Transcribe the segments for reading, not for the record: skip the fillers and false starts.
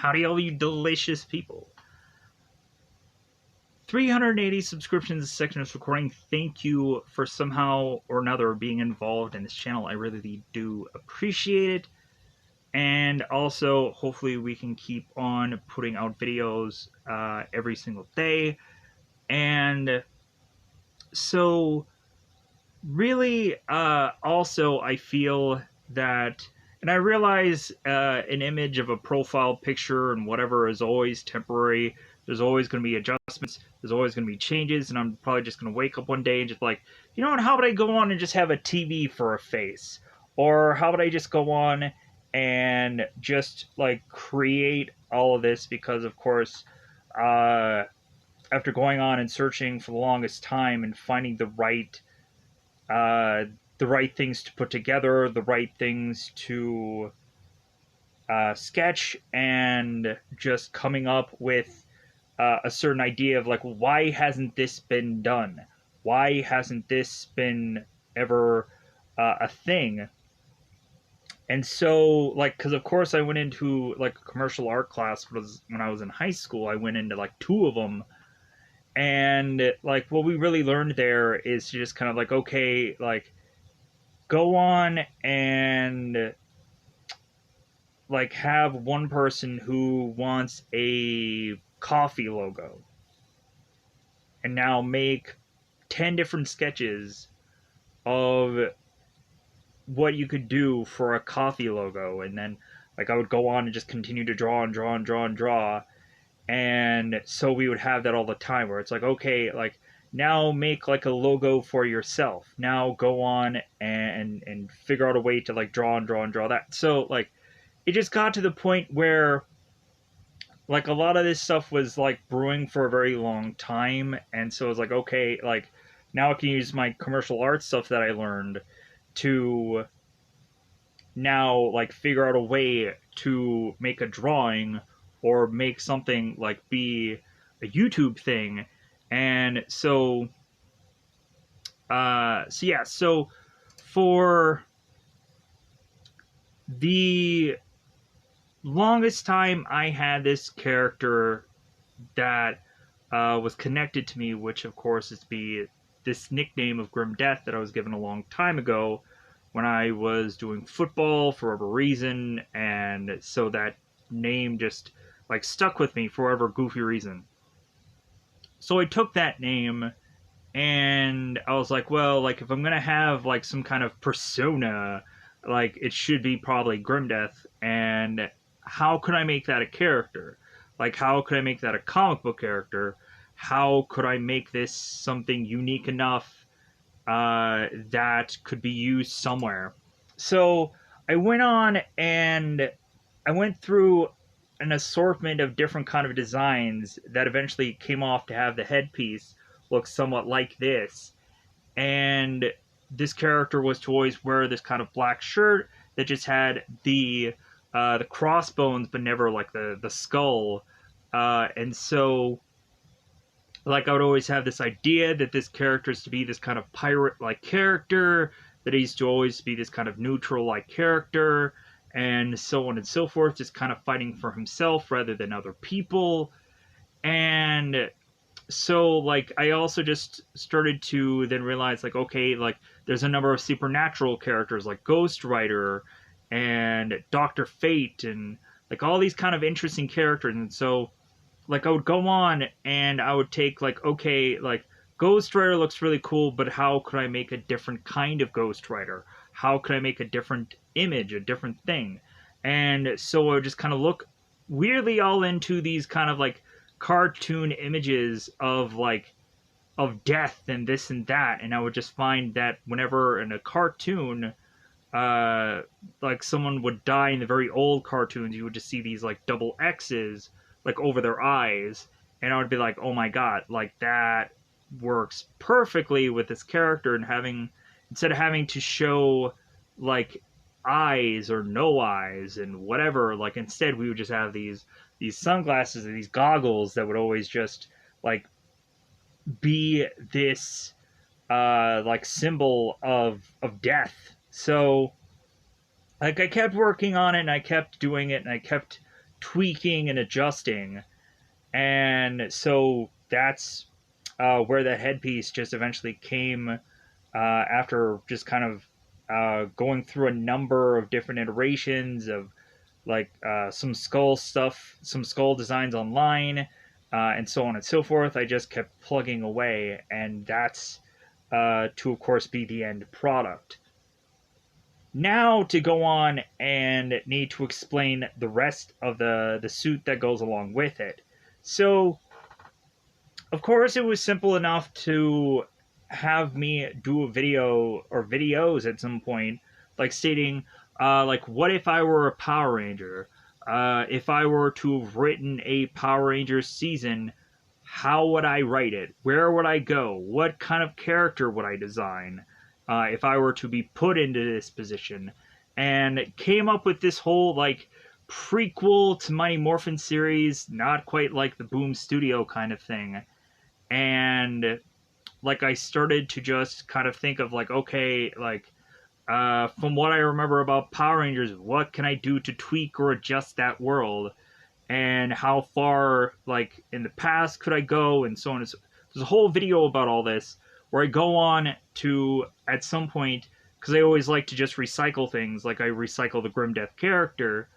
Howdy, all you delicious people. 380 subscriptions, section of this recording. Thank you for somehow or another being involved in this channel. I really do appreciate it. And also, hopefully we can keep on putting out videos every single day. And so, really, also, I feel that, and I realize an image of a profile picture and whatever is always temporary. There's always going to be adjustments. There's always going to be changes, and I'm probably just going to wake up one day and just like, you know what, how about I go on and just have a TV for a face? Or how about I just go on and just like create all of this? Because of course, after going on and searching for the longest time and finding the right things to put together, the right things to sketch, and just coming up with a certain idea of like, why hasn't this been done? Why hasn't this been ever a thing? And so, like, because of course I went into like a commercial art class when I was in high school. I went into like two of them, and like what we really learned there is to just kind of like, okay, like go on and like have one person who wants a coffee logo and now make 10 different sketches of what you could do for a coffee logo. And then like I would go on and just continue to draw and draw and draw and draw. And so we would have that all the time where it's like, okay, like now make like a logo for yourself. Now go on and figure out a way to like draw and draw and draw that. So like it just got to the point where like a lot of this stuff was like brewing for a very long time. And so it's like, okay, like now I can use my commercial art stuff that I learned to now like figure out a way to make a drawing or make something like be a YouTube thing. And so so for the longest time I had this character that was connected to me, which of course is this nickname of Grim Death that I was given a long time ago when I was doing football for whatever reason, and so that name just like stuck with me for whatever goofy reason. So I took that name and I was like, well, like if I'm gonna have like some kind of persona, like it should be probably Grimdeath. And how could I make that a character? Like how could I make that a comic book character? How could I make this something unique enough that could be used somewhere? So I went on and I went through an assortment of different kind of designs that eventually came off to have the headpiece look somewhat like this. And this character was to always wear this kind of black shirt that just had the crossbones, but never like the skull. And so, like, I would always have this idea that this character is to be this kind of pirate-like character, that he's to always be this kind of neutral-like character, and so on and so forth, just kind of fighting for himself rather than other people. And so, like, I also just started to then realize, like, okay, like, there's a number of supernatural characters, like Ghost Rider and Dr. Fate, and, like, all these kind of interesting characters. And so, like, I would go on and I would take, like, okay, like, Ghost Rider looks really cool, but how could I make a different kind of Ghost Rider? How could I make a different image, a different thing? And so I would just kind of look weirdly all into these kind of, like, cartoon images of, like, of death and this and that. And I would just find that whenever in a cartoon, like, someone would die in the very old cartoons, you would just see these, like, double X's, like, over their eyes, and I would be like, oh my god, like, that works perfectly with this character. And instead of having to show, like, eyes or no eyes and whatever, like, instead we would just have these sunglasses and these goggles that would always just, like, be this, like, symbol of death. So, like, I kept working on it, and I kept doing it, and I kept tweaking and adjusting. And so that's where the headpiece just eventually came after just kind of going through a number of different iterations of like some skull stuff, some skull designs online, and so on and so forth. I just kept plugging away, and that's to, of course, be the end product. Now to go on and need to explain the rest of the suit that goes along with it. So, of course, it was simple enough to have me do a video or videos at some point, like stating, like, what if I were a Power Ranger? If I were to have written a Power Rangers season, how would I write it? Where would I go? What kind of character would I design if I were to be put into this position? And came up with this whole, like, prequel to Mighty Morphin series, not quite like the Boom Studio kind of thing. And like I started to just kind of think of like, okay, like from what I remember about Power Rangers, what can I do to tweak or adjust that world, and how far like in the past could I go, and so on. There's a whole video about all this where I go on to at some point, because I always like to just recycle things, like I recycle the Grim Death character.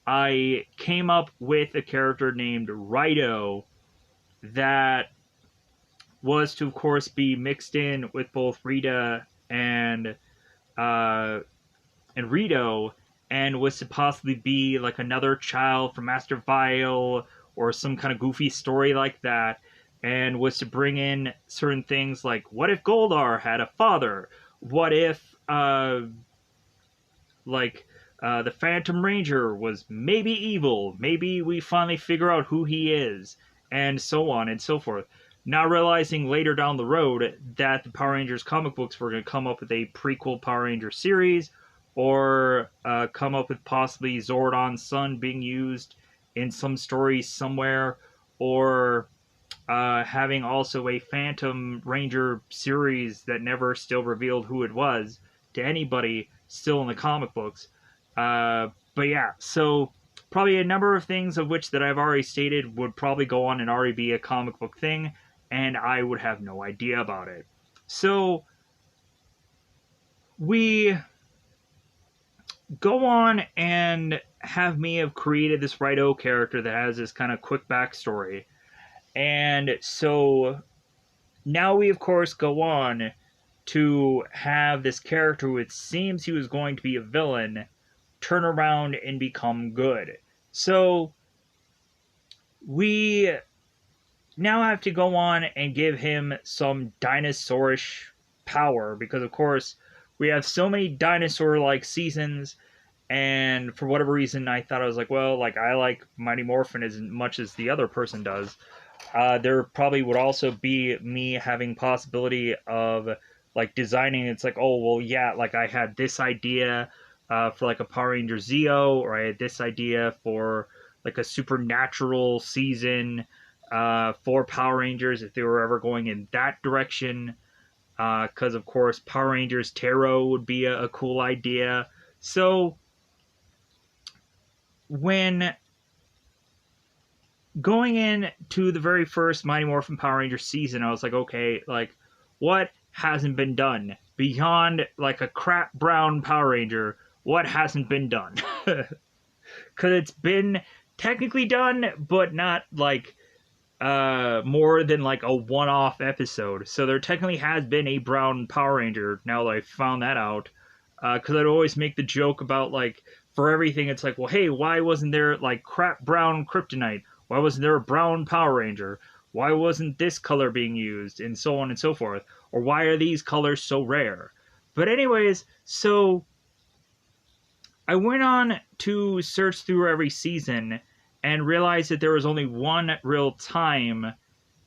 I came up with a character named Rido that was to, of course, be mixed in with both Rita uh, and Rito, and was to possibly be like another child from Master Vile or some kind of goofy story like that, and was to bring in certain things like, what if Goldar had a father? What if the Phantom Ranger was maybe evil? Maybe we finally figure out who he is, and so on and so forth. Not realizing later down the road that the Power Rangers comic books were going to come up with a prequel Power Ranger series, or come up with possibly Zordon's son being used in some story somewhere, or having also a Phantom Ranger series that never still revealed who it was to anybody still in the comic books. But yeah, so probably a number of things of which that I've already stated would probably go on and already be a comic book thing, and I would have no idea about it. So we go on and have me have created this Rido character that has this kind of quick backstory. And so now we, of course, go on to have this character who it seems he was going to be a villain turn around and become good. So we now have to go on and give him some dinosaurish power, because of course we have so many dinosaur-like seasons, and for whatever reason I thought, I was like, well, like I like Mighty Morphin as much as the other person does. There probably would also be me having possibility of like designing. It's like, oh well, yeah, like I had this idea for like a Power Ranger Zeo, or I had this idea for like a supernatural season for Power Rangers if they were ever going in that direction. Because of course Power Rangers Terro would be a cool idea. So when going in to the very first Mighty Morphin Power Ranger season, I was like, okay, like what hasn't been done beyond like a crap brown Power Ranger? What hasn't been done? Because it's been technically done, but not like more than like a one-off episode. So there technically has been a brown Power Ranger, now that I found that out. Because I'd always make the joke about like, for everything, it's like, well, hey, why wasn't there like crap brown kryptonite? Why wasn't there a brown Power Ranger? Why wasn't this color being used? And so on and so forth. Or why are these colors so rare? But anyways, so I went on to search through every season and realized that there was only one real time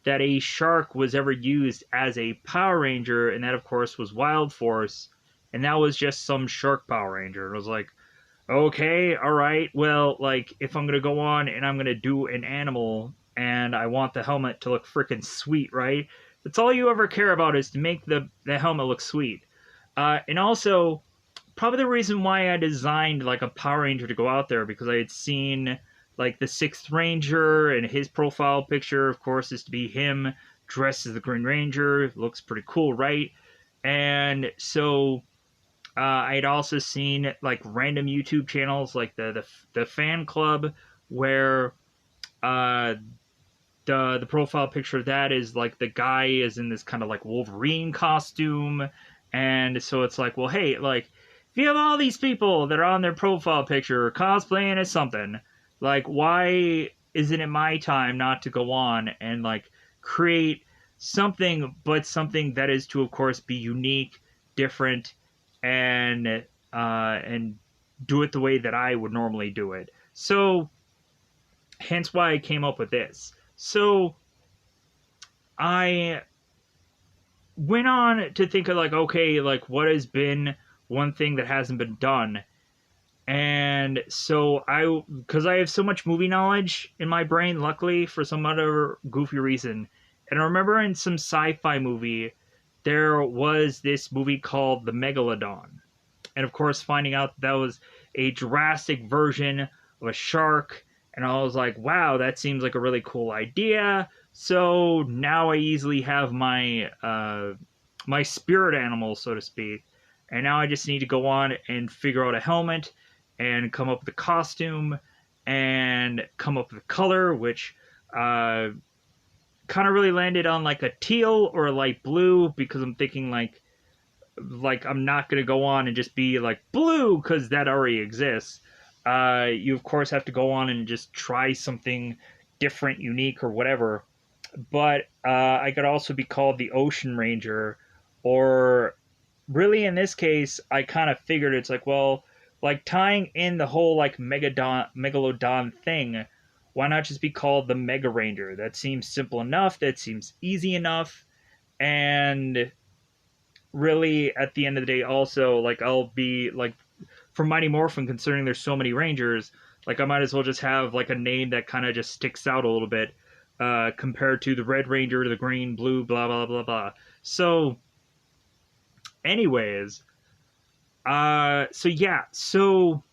that a shark was ever used as a Power Ranger, and that, of course, was Wild Force, and that was just some shark Power Ranger. And I was like, okay, alright, well, like, if I'm gonna go on and I'm gonna do an animal, and I want the helmet to look freaking sweet, right? That's all you ever care about, is to make the helmet look sweet. And also, probably the reason why I designed like a Power Ranger to go out there, because I had seen like the Sixth Ranger, and his profile picture, of course, is to be him dressed as the Green Ranger. Looks pretty cool, right? And so I'd also seen like random YouTube channels, like the fan club, where uh, the profile picture of that is like the guy is in this kind of like Wolverine costume, and so it's like, well, hey, like if you have all these people that are on their profile picture cosplaying as something, like why isn't it my time not to go on and like create something, but something that is to, of course, be unique, different, and do it the way that I would normally do it. So hence why I came up with this. So I went on to think of like, okay, like what has been one thing that hasn't been done. And so because I have so much movie knowledge in my brain, luckily for some other goofy reason. And I remember in some sci-fi movie, there was this movie called The Megalodon. And of course, finding out that was a drastic version of a shark. And I was like, wow, that seems like a really cool idea. So now I easily have my my spirit animal, so to speak. And now I just need to go on and figure out a helmet and come up with a costume and come up with a color, which kind of really landed on like a teal or a light blue, because I'm thinking like I'm not gonna go on and just be like blue because that already exists. You of course have to go on and just try something different, unique, or whatever. But I could also be called the Ocean Ranger, or really in this case, I kind of figured it's like, well, like tying in the whole like megalodon thing. Why not just be called the Mega Ranger? That seems simple enough. That seems easy enough, and really at the end of the day also like I'll be like for Mighty Morphin, considering there's so many rangers, like I might as well just have like a name that kind of just sticks out a little bit compared to the Red Ranger, the green, blue, blah blah blah blah. So anyways, so yeah, so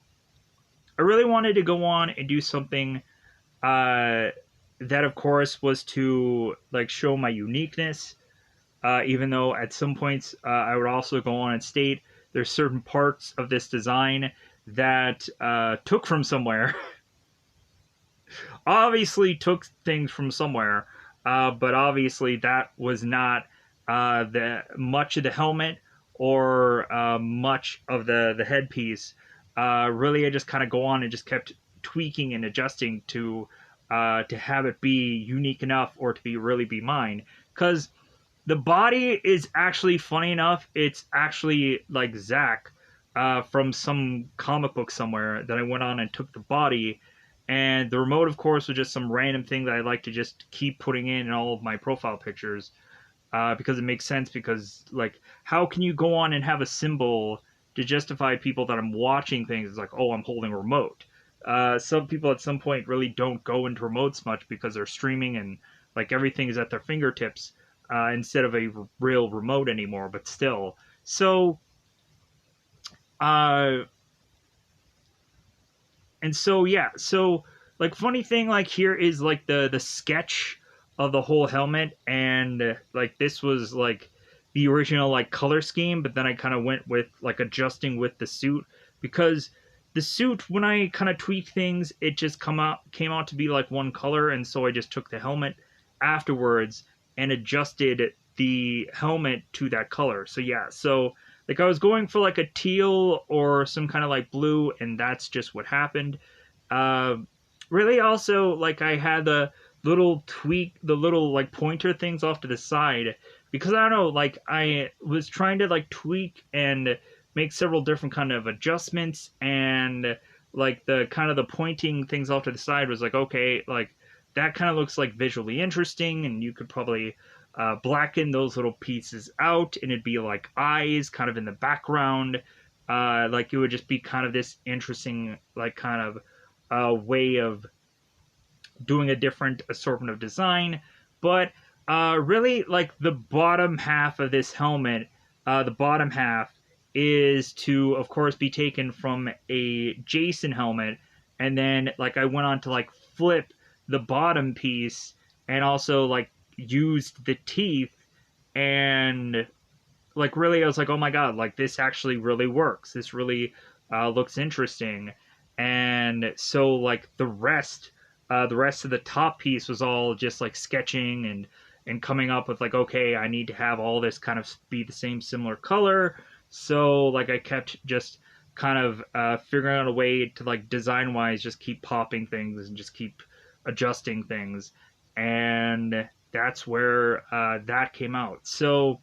I really wanted to go on and do something that of course was to like show my uniqueness. Even though at some points I would also go on and state there's certain parts of this design that took from somewhere. Obviously took things from somewhere, but obviously that was not the much of the helmet or much of the headpiece. Really, I just kind of go on and just kept tweaking and adjusting to have it be unique enough or to be really be mine, because the body is actually funny enough. It's actually like Zack from some comic book somewhere that I went on and took the body. And the remote, of course, was just some random thing that I like to just keep putting in all of my profile pictures because it makes sense. Because, like, how can you go on and have a symbol to justify people that I'm watching things? It's like, oh, I'm holding a remote. Some people at some point really don't go into remotes much because they're streaming and, like, everything is at their fingertips. Instead of a real remote anymore, but still. So, and so yeah, so like funny thing, like here is like the sketch of the whole helmet, and like this was like the original like color scheme, but then I kind of went with like adjusting with the suit, because the suit, when I kind of tweaked things, it just came out to be like one color, and so I just took the helmet afterwards and adjusted the helmet to that color. So yeah, so like I was going for like a teal or some kind of like blue, and that's just what happened. Uh, Really, also like I had the little tweak, the little like pointer things off to the side, because I don't know, like I was trying to like tweak and make several different kind of adjustments, and like the kind of the pointing things off to the side was like, okay, like that kind of looks like visually interesting, and you could probably blacken those little pieces out, and it'd be like eyes kind of in the background. Like it would just be kind of this interesting, like kind of way of doing a different assortment of design. But really, like the bottom half of this helmet, the bottom half is to, of course, be taken from a Jason helmet and then like I went on to like flip the bottom piece and also like used the teeth, and like really I was like, oh my god, like this actually really works, this really looks interesting. And so like the rest of the top piece was all just like sketching and coming up with like, okay, I need to have all this kind of be the same similar color. So like I kept just kind of figuring out a way to like design wise just keep popping things and just keep adjusting things, and that's where that came out. So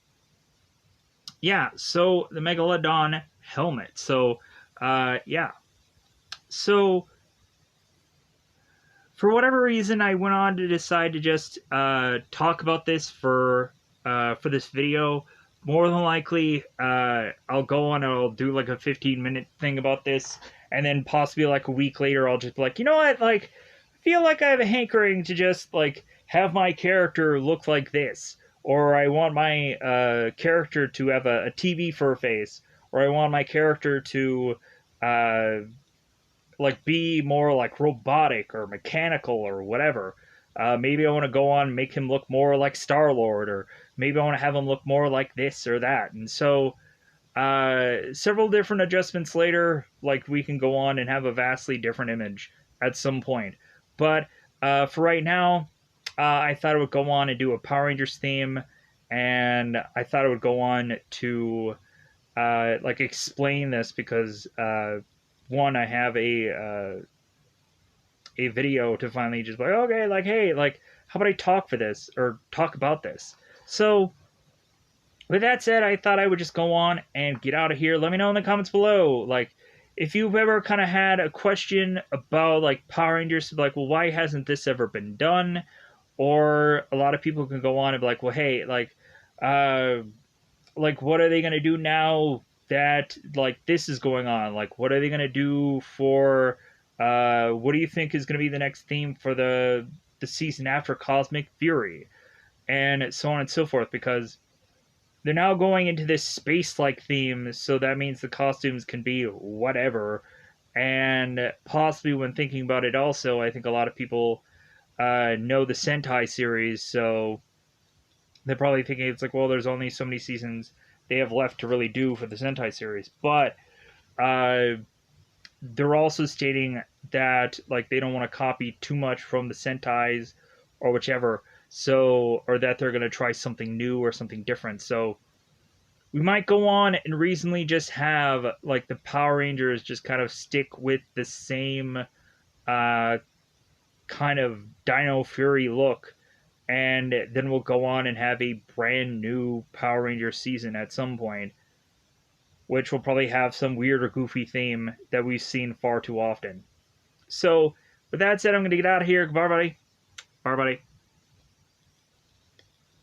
yeah, so the Megalodon helmet. So, yeah. So, for whatever reason, I went on to decide to just talk about this for this video. More than likely, I'll go on and I'll do like a 15-minute thing about this, and then possibly like a week later, I'll just be like, you know what, like, I feel like I have a hankering to just like have my character look like this, or I want my character to have a TV fur face, or I want my character to uh, like be more like robotic or mechanical or whatever. Maybe I want to go on and make him look more like Star Lord, or maybe I want to have him look more like this or that. And so, several different adjustments later, like we can go on and have a vastly different image at some point. But for right now, I thought I would go on and do a Power Rangers theme, and I thought I would go on to like explain this because one, I have a video to finally just be like, okay, like, hey, like, how about I talk for this or talk about this? So, with that said, I thought I would just go on and get out of here. Let me know in the comments below, like, if you've ever kind of had a question about like Power Rangers, like, well, why hasn't this ever been done? Or a lot of people can go on and be like, well, hey, uh, like what are they going to do now that like this is going on, like what are they going to do for what do you think is going to be the next theme for the season after Cosmic Fury, and so on and so forth, because they're now going into this space like theme, so that means the costumes can be whatever. And possibly when thinking about it also, I think a lot of people know the Sentai series, so they're probably thinking it's like, well, there's only so many seasons they have left to really do for the Sentai series. But uh, they're also stating that like they don't want to copy too much from the Sentais or whichever. So, or that they're going to try something new or something different. So we might go on and recently just have like the Power Rangers just kind of stick with the same uh, kind of Dino Fury look, and then we'll go on and have a brand new Power Ranger season at some point, which will probably have some weird or goofy theme that we've seen far too often. So, with that said, I'm going to get out of here. Goodbye, buddy. Bye, buddy.